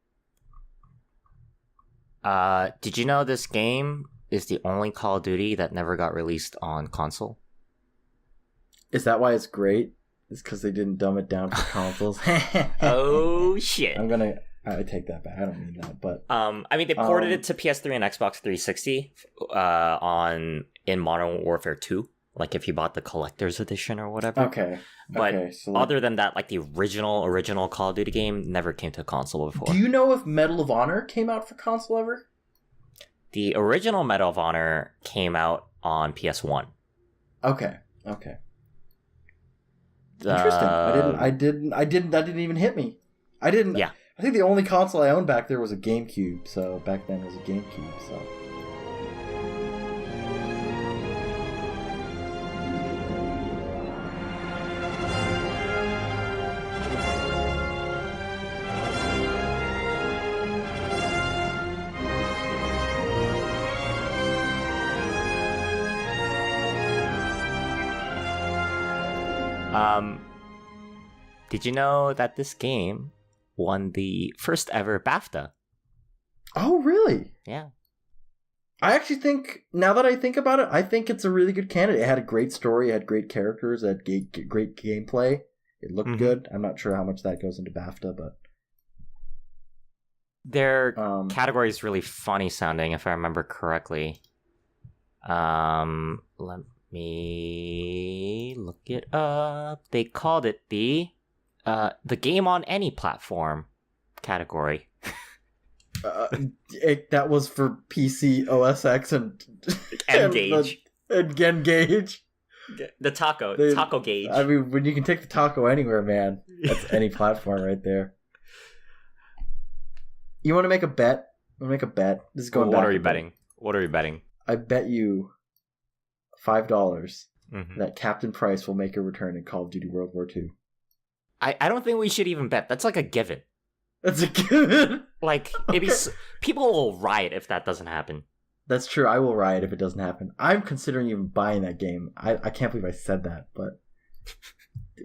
Did you know this game is the only Call of Duty that never got released on console? Is that why it's great? It's because they didn't dumb it down for consoles. Oh shit! I take that back. I don't mean that, but I mean they ported it to PS3 and Xbox 360 in Modern Warfare 2. Like if you bought the collector's edition or whatever. Okay. But so other than that, like the original Call of Duty game never came to console before. Do you know if Medal of Honor came out for console ever? The original Medal of Honor came out on PS1. Okay. Interesting. That didn't even hit me. I didn't. Yeah. I think the only console I owned back there was a GameCube. So back then it was a GameCube. So. Did you know that this game won the first ever BAFTA? Oh, really? Yeah. I actually think, now that I think about it, I think it's a really good candidate. It had a great story, it had great characters, it had great gameplay. It looked good. I'm not sure how much that goes into BAFTA, but... Their category is really funny sounding, if I remember correctly. Let me look it up. They called it the game on any platform category. That was for PC, OS X, and N-Gage. And N-Gage. The taco gauge. I mean, when you can take the taco anywhere, man, that's any platform right there. You want to make a bet? This is going back. What are you betting? What are you betting? I bet you $5 that Captain Price will make a return in Call of Duty World War II. I don't think we should even bet. That's like a given. That's a given. Like, people will riot if that doesn't happen. That's true. I will riot if it doesn't happen. I'm considering even buying that game. I can't believe I said that, but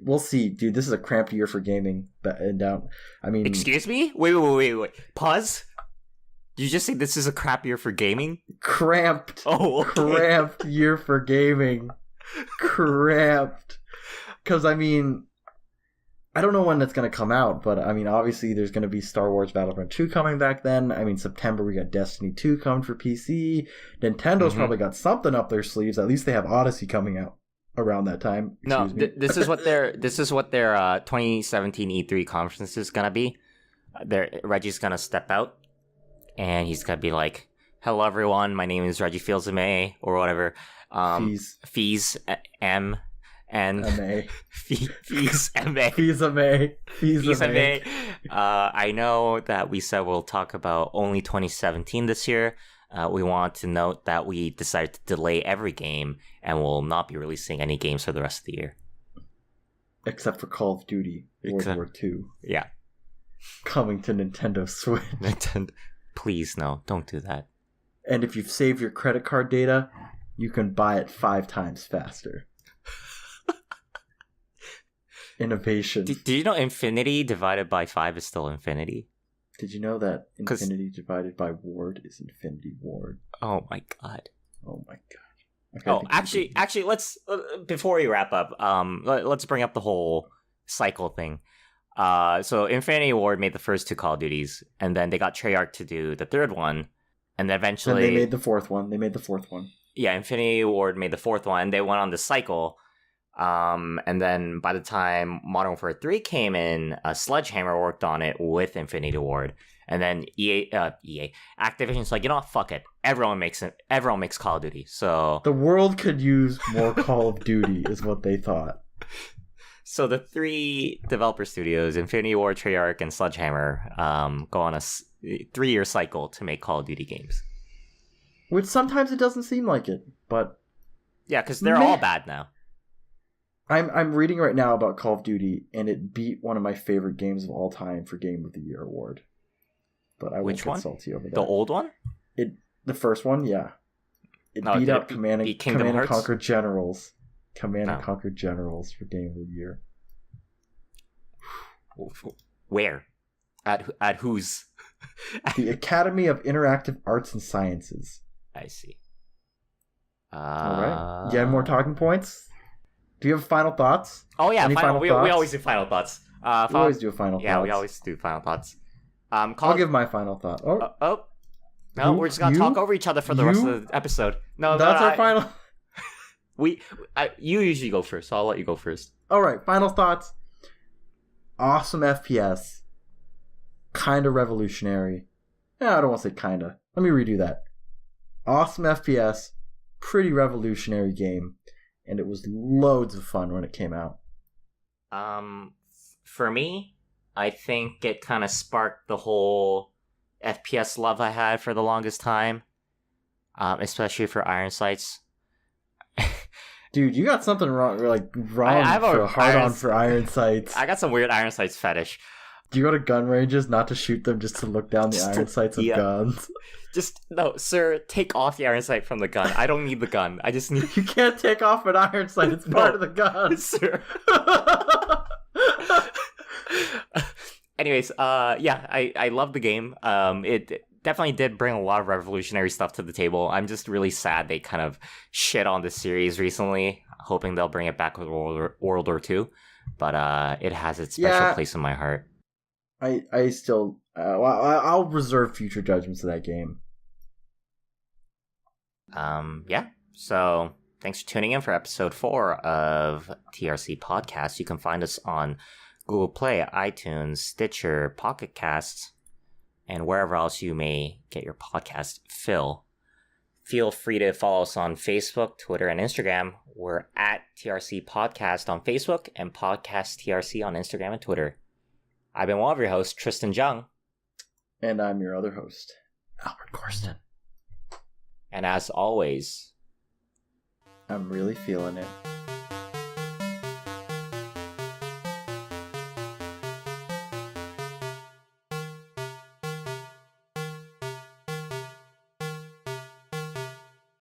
we'll see, dude. This is a cramped year for gaming. I mean, excuse me? Wait. Pause. Did you just say this is a crap year for gaming? Cramped. Oh, okay. Cramped year for gaming. Cramped. Because, I mean, I don't know when that's going to come out, but, I mean, obviously there's going to be Star Wars Battlefront 2 coming back then. I mean, September we got Destiny 2 coming for PC. Nintendo's probably got something up their sleeves. At least they have Odyssey coming out around that time. This is what their 2017 E3 conference is going to be. Reggie's going to step out. And he's gonna be like, "Hello, everyone. My name is Reggie Fils-Aimé," or whatever. Fees M and Fees M. I know that we said we'll talk about only 2017 this year. We want to note that we decided to delay every game and will not be releasing any games for the rest of the year, except for Call of Duty World War II. Yeah, coming to Nintendo Switch. Please, no, don't do that. And if you've saved your credit card data, you can buy it 5 times faster. Innovation. Did you know infinity divided by 5 is still infinity? Did you know that infinity divided by ward is infinity ward? Oh my god. Okay, actually, let's before we wrap up, let's bring up the whole cycle thing. So Infinity Ward made the first 2 Call of Duties, and then they got Treyarch to do the 3rd one, and eventually... And they made the 4th one. Yeah, Infinity Ward made the 4th one. They went on the cycle, and then by the time Modern Warfare 3 came in, Sledgehammer worked on it with Infinity Ward, and then Activision's like, you know what, fuck it. Everyone makes Call of Duty, so... The world could use more Call of Duty, is what they thought. So the 3 developer studios, Infinity Ward, Treyarch, and Sledgehammer, go on a 3-year cycle to make Call of Duty games. Which sometimes it doesn't seem like it, but... Yeah, because they're all bad now. I'm reading right now about Call of Duty, and it beat one of my favorite games of all time for Game of the Year award. But I won't get salty over that. The old one? The first one, yeah. It beat up Command and Conquer Generals. Command and Conquer Generals for Game of the Year. Where? At whose? The Academy of Interactive Arts and Sciences. I see. All right. You have more talking points? Do you have final thoughts? Oh yeah, we always do final thoughts. We always do final thoughts. Yeah, we always do final thoughts. I'll give my final thought. No, we're just gonna talk over each other for the rest of the episode. No, that's our final. You usually go first, so I'll let you go first. All right, final thoughts. Awesome FPS. Kind of revolutionary. Yeah, I don't want to say kinda. Let me redo that. Awesome FPS. Pretty revolutionary game. And it was loads of fun when it came out. For me, I think it kind of sparked the whole FPS love I had for the longest time. Especially for Iron Sights. Dude, you got something wrong. I have a hard-on for Iron Sights. I got some weird Iron Sights fetish. Do you go to gun ranges not to shoot them, just to look down the iron sights of guns? No, sir, take off the iron sight from the gun. I don't need the gun. I just need... You can't take off an iron sight. It's part of the gun. Sir. Anyways, I love the game. definitely did bring a lot of revolutionary stuff to the table. I'm just really sad they kind of shit on the series recently, hoping they'll bring it back with World War II. But it has its special place in my heart. I still I'll reserve future judgments of that game. Yeah. So thanks for tuning in for episode 4 of TRC Podcast. You can find us on Google Play, iTunes, Stitcher, Pocket Casts, and wherever else you may get your podcast fill. Feel free to follow us on Facebook, Twitter, and Instagram. We're at TRC Podcast on Facebook and Podcast TRC on Instagram and Twitter. I've been one of your hosts, Tristan Jung. And I'm your other host, Albert Corsten. And as always, I'm really feeling it.